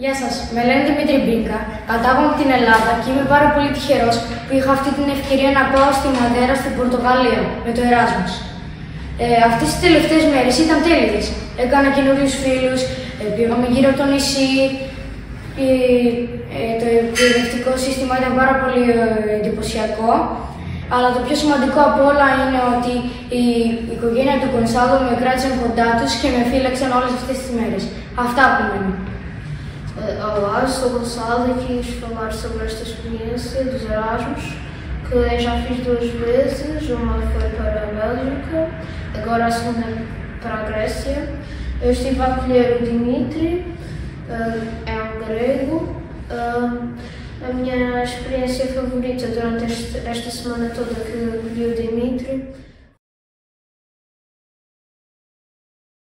Γεια σας, με λένε Δημήτρη Μπίνκα, κατάγομαι από την Ελλάδα και είμαι πάρα πολύ τυχερός που είχα αυτή την ευκαιρία να πάω στη Μαδέρα, στην Πορτογαλία, με το Εράσμους. Αυτές τις τελευταίες μέρες ήταν τέλειες. Έκανα καινούριους φίλους, πήγαμε γύρω από το νησί, το εκπαιδευτικό σύστημα ήταν πάρα πολύ εντυπωσιακό. Αλλά το πιο σημαντικό από όλα είναι ότι η οικογένεια του Γκονσάλο με κράτησαν κοντά τους και με φύλαξαν όλες αυτές τις μέρες. Αυτά από μένα. Olá, sou Gonçalo e quis falar sobre esta experiência dos Erasmus, que eu já fiz 2 vezes, uma foi para a Bélgica, agora a segunda para a Grécia. Eu estive a acolher o Dimitri, é um grego. A minha experiência favorita durante esta semana toda que acolhi o Dimitri